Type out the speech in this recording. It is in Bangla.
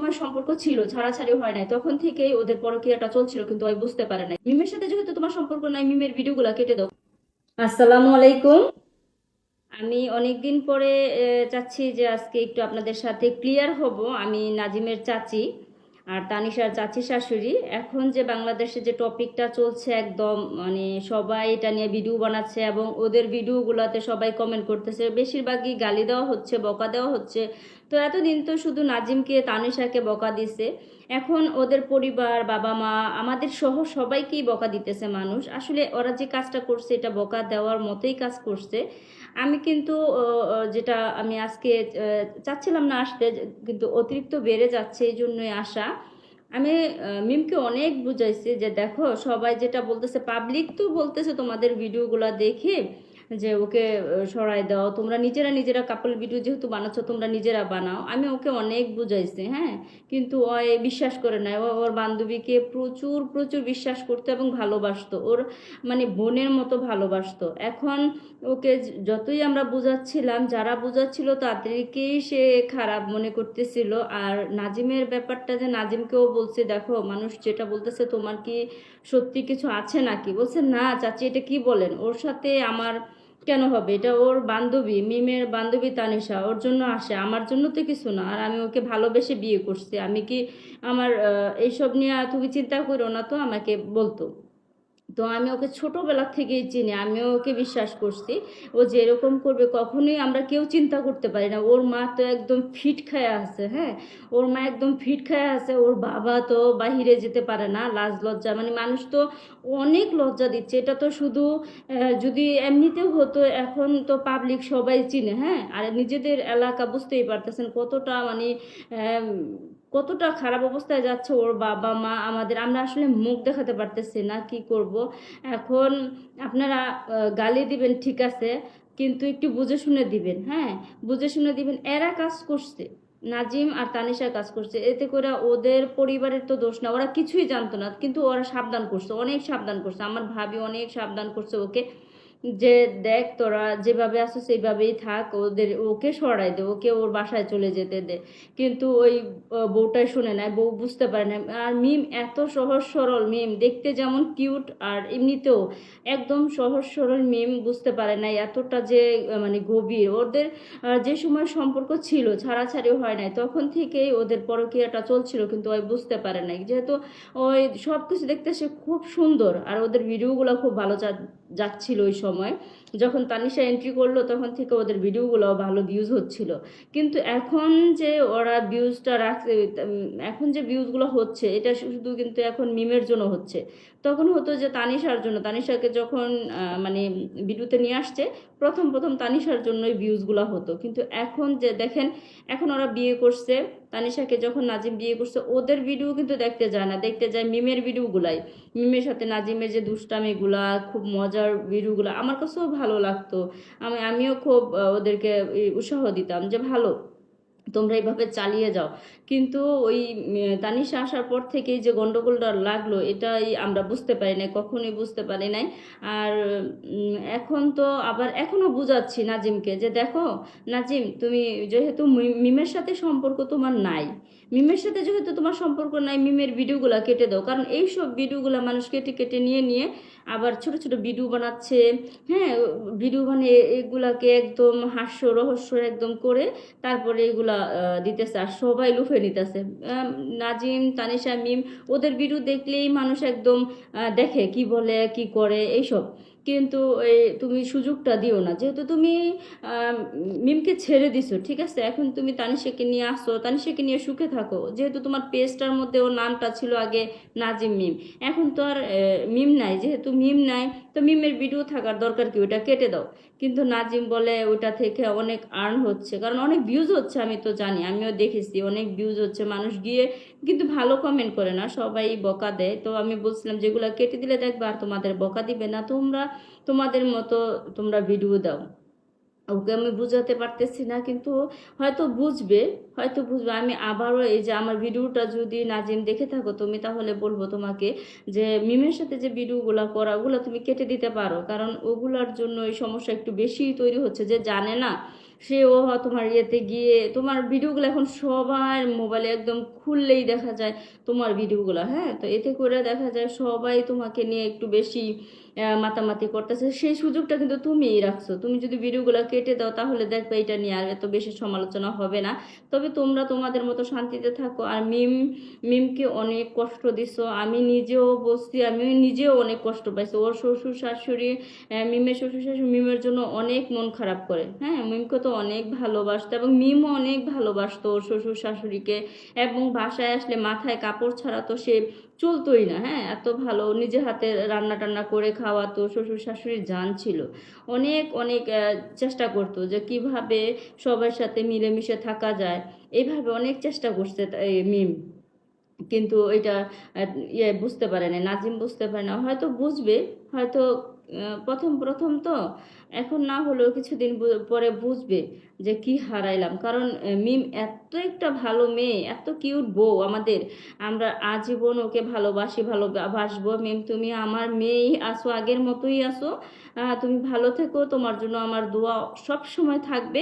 সময় সম্পর্ক ছিল, ছাড়াছাড়ি হয় নাই, তখন থেকেই ওদের পরকীয়াটা চলছিল, কিন্তু ওই বুঝতে পারে নাই। মিমের সাথে যেহেতু তোমার সম্পর্ক নাই, মিমের ভিডিওগুলো কেটে দাও। আসসালামু আলাইকুম। আমি অনেকদিন পরে চাচ্ছি যে আজকে একটু আপনাদের সাথে ক্লিয়ার হব। আমি নাজিমের চাচি আর তানিশার চাচি শাশুড়ি। এখন যে বাংলাদেশে যে টপিকটা চলছে, একদম মানে সবাই এটা নিয়ে ভিডিও বানাচ্ছে এবং ওদের ভিডিওগুলোতে সবাই কমেন্ট করতেছে, বেশিরভাগই গালি দেওয়া হচ্ছে, বকা দেওয়া হচ্ছে। তো এতদিন তো শুধু নাজিমকে তানিশাকে বকা দিছে, এখন ওদের পরিবার, বাবা মা, আমাদের সহ সবাইকেই বকা দিতেছে মানুষ। আসলে ওরা যে কাজটা করছে এটা বকা দেওয়ার মতোই কাজ করছে। আমি কিন্তু যেটা আমি আজকে চাচ্ছিলাম না আসতে, কিন্তু অতিরিক্ত বেড়ে যাচ্ছে, এই জন্যই আসা। আমি মিমকে অনেক বুঝাইছি যে দেখো, সবাই যেটা বলতেছে, পাবলিক তো বলতেছে তোমাদের ভিডিওগুলো দেখে যে ওকে সরাই দাও, তোমরা নিজেরা নিজেরা কাপল ভিডিও যেহেতু বানাচ্ছ তোমরা নিজেরা বানাও। আমি ওকে অনেক বুঝাইছি, হ্যাঁ, কিন্তু ও বিশ্বাস করে নাই। ও ওর বান্ধবীকে প্রচুর প্রচুর বিশ্বাস করতো এবং ভালোবাসতো, ওর মানে বোনের মতো ভালোবাসতো। এখন ওকে যতই আমরা বুঝাচ্ছিলাম, যারা বুঝাচ্ছিল তাদেরকেই সে খারাপ মনে করতেছিল। আর নাজিমের ব্যাপারটা, যে নাজিমকেও বলছে দেখো, মানুষ যেটা বলতেছে তোমার কি সত্যি কিছু আছে নাকি, বলছে না চাচি এটা কি বলেন, ওর সাথে আমার কেন হবে, এটা ওর বান্ধবী, মিমের বান্ধবী তানিশা, ওর জন্য আসে, আমার জন্য তো কিছু না। আর আমি ওকে ভালোবেসে বিয়ে করছি, আমি কি আমার এইসব নিয়ে তুমি চিন্তা করো না, তো আমাকে বলতো। তো আমি ওকে ছোটবেলা থেকেই চিনি, আমিও ওকে বিশ্বাস করছি। ও যে এরকম করবে কখনোই আমরা কেউ চিন্তা করতে পারি না। ওর মা তো একদম ফিট খায়া আছে, হ্যাঁ, ওর মা একদম ফিট খায়া আছে। ওর বাবা তো বাহিরে যেতে পারে না, লাজ লজ্জা, মানে মানুষ তো অনেক লজ্জা দিচ্ছে। এটা তো শুধু যদি এমনিতেও হতো, এখন তো পাবলিক সবাই চিনে, হ্যাঁ। আর নিজেদের এলাকা বুঝতেই পারতেছেন কতটা মানে আহ, কতটা খারাপ অবস্থায় যাচ্ছে ওর বাবা মা, আমাদের, আমরা আসলে মুখ দেখাতে পারতেছি না, কি করব। এখন আপনারা গালি দিবেন ঠিক আছে, কিন্তু একটু বুঝে শুনে দিবেন, হ্যাঁ, বুঝে শুনে দিবেন। এরা কাজ করছে, নাজিম আর তানিশা কাজ করছে, এতে করে ওদের পরিবারের তো দোষ না, ওরা কিছুই জানতো না, কিন্তু ওরা সাবধান করছে, অনেক সাবধান করছে। আমার ভাবি অনেক সাবধান করছে ওকে, যে দেখ তোরা যেভাবে আছো সেইভাবেই থাক, ওদের ওকে সরাই দে, ওকে ওর বাসায় চলে যেতে দে। কিন্তু ওই বউটাই শুনে নাই, বউ বুঝতে পারে না। আর মিম এত সহজ সরল, মিম দেখতে যেমন কিউট আর এমনিতেও একদম সহজ সরল, মিম বুঝতে পারে নাই এতটা যে মানে গভীর। ওদের যে সময় সম্পর্ক ছিল, ছাড়াছাড়ি হয় নাই, তখন থেকেই ওদের পরকীয়াটা চলছিল, কিন্তু ওই বুঝতে পারে নাই। যেহেতু ওই সব কিছু দেখতে সে খুব সুন্দর, আর ওদের ভিডিওগুলো খুব ভালো যাচ্ছিল ওই সময়। যখন তানিশা এন্ট্রি করলো তখন থেকে ওদের ভিডিওগুলো ভালো ভিউজ হচ্ছিল। কিন্তু এখন যে ওরা ভিউজটা রাখছে, এখন যে ভিউজগুলো হচ্ছে এটা শুধু কিন্তু এখন মিমের জন্য হচ্ছে। তখন হতো যে তানিশার জন্য, তানিশাকে যখন মানে ভিডিওতে নিয়ে আসছে, প্রথম প্রথম তানিশার জন্যই ভিউজগুলো হতো। কিন্তু এখন যে দেখেন, এখন ওরা বিয়ে করছে, তানিশাকে যখন নাজিম বিয়ে করছে, ওদের ভিডিও কিন্তু দেখতে যায় না, দেখতে যায় মিমের ভিডিওগুলাই। মিমের সাথে নাজিমের যে দুষ্টামিগুলা, খুব মজার ভিডিওগুলো আমার কাছেও ভালো লাগতো। আমিও খুব ওদেরকে উৎসাহ দিতাম যে ভালো, তোমরা এইভাবে চালিয়ে যাও। কিন্তু ওই তানিশা আসার পর থেকেই যে গন্ডগোলটা লাগলো, এটাই আমরা বুঝতে পারি নাই, কখনোই বুঝতে পারি নাই। আর এখন তো আবার এখনো বুঝাচ্ছি নাজিমকে যে দেখো নাজিম, তুমি যেহেতু মিমের সাথে সম্পর্ক তোমার নাই, মিমের সাথে যেহেতু তোমার সম্পর্ক নাই, মিমের ভিডিওগুলো কেটে দাও। কারণ এইসব ভিডিওগুলো মানুষ কেটে কেটে নিয়ে নিয়ে আবার ছোট ছোট ভিডিও বানাচ্ছে, হ্যাঁ, ভিডিও বানিয়ে এগুলাকে একদম হাস্য রহস্য একদম করে তারপরে এগুলা দিতেছে, আর সবাই লুফে নিতেছে। নাজিম, তানিশা, মিম, ওদের ভিডিও দেখলেই মানুষ একদম দেখে কি বলে কি করে এইসব। কিন্তু এই তুমি সুযোগটা দিও না, যেহেতু তুমি আহ, মিমকে ছেড়ে দিছো, ঠিক আছে, এখন তুমি তানিশাকে নিয়ে আসো, তানিশাকে নিয়ে সুখে থাকো। যেহেতু তোমার পেজটার মধ্যে ওর নামটা ছিল আগে নাজিম মিম, এখন তো আর মিম নাই, যেহেতু মিম নাই, তো মিমের ভিডিও থাকার দরকার কি, ওটা কেটে দাও। কিন্তু নাজিম বলে ওটা থেকে অনেক আর্ন হচ্ছে, কারণ অনেক ভিউজ হচ্ছে, আমি তো জানি, আমিও দেখেছি অনেক ভিউজ হচ্ছে, মানুষ গিয়ে কিন্তু ভালো কমেন্ট করে না, সবাই বকা দেয়। তো আমি বলছিলাম যেগুলো কেটে দিলে দেখবা আর তোমাদের বকা দিবে না, তোমরা তোমাদের মতো তোমরা ভিডিও দাও। ওকে আমি বুঝাতে পারতেছি না, কিন্তু হয়তো বুঝবে। হয়তো বুঝবে। আমি আবারও এই যে আমার ভিডিওটা যদি নাজিম দেখে থাকো তুমি, তাহলে বলবো তোমাকে যে মিমের সাথে যে ভিডিওগুলো করা ওগুলো তুমি কেটে দিতে পারো, কারণ ওগুলার জন্য এই সমস্যা একটু বেশি তৈরি হচ্ছে। যে জানে না সেও তোমার ইয়েতে গিয়ে তোমার ভিডিওগুলো এখন সবার মোবাইলে একদম খুললেই দেখা যায় তোমার ভিডিওগুলো। হ্যাঁ, তো এতে করে দেখা যায় সবাই তোমাকে নিয়ে একটু বেশি মাতামাতি করতেছে। সেই সুযোগটা কিন্তু তুমিই রাখছো। তুমি যদি ভিডিওগুলো কেটে দাও তাহলে দেখবে এটা নিয়ে আর এত বেশি সমালোচনা হবে না। তবে তোমরা তোমাদের মতো শান্তিতে থাকো। আর মিমকে অনেক কষ্ট দিছো, আমি নিজেও বলছি, আমি নিজেও অনেক কষ্ট পাইছি। ওর শ্বশুর শাশুড়ি, মিমের শ্বশুর শাশুড়ি মিমের জন্য অনেক মন খারাপ করে। হ্যাঁ, মিমকে তো অনেক ভালোবাসতো এবং মিমও অনেক ভালোবাসতো ওর শ্বশুর শাশুড়িকে। এবং বাসায় আসলে মাথায় কাপড় ছাড়া তো সে চলতোই না। হ্যাঁ, এত ভালো নিজে হাতে রান্না টান্না করে খাওয়াতো, শ্বশুর শাশুড়ির জান ছিল। অনেক অনেক চেষ্টা করতো যে কিভাবে সবার সাথে মিলেমিশে থাকা যায়, এইভাবে অনেক চেষ্টা করছে এই মিম। কিন্তু এটা বুঝতে পারে না, নাজিম বুঝতে পারে না। হয়তো বুঝবে, হয়তো প্রথম প্রথম তো, এখন না হলেও কিছুদিন পরে বুঝবে যে কি হারাইলাম। কারণ মিম এত একটা ভালো মেয়ে, এত কিউট বউ আমাদের। আমরা আজীবন ওকে ভালোবাসি, ভালোবাসবো। মিম তুমি আমার মেয়েই আসো, আগের মতোই আসো। তুমি ভালো থেকো, তোমার জন্য আমার দোয়া সব সময় থাকবে।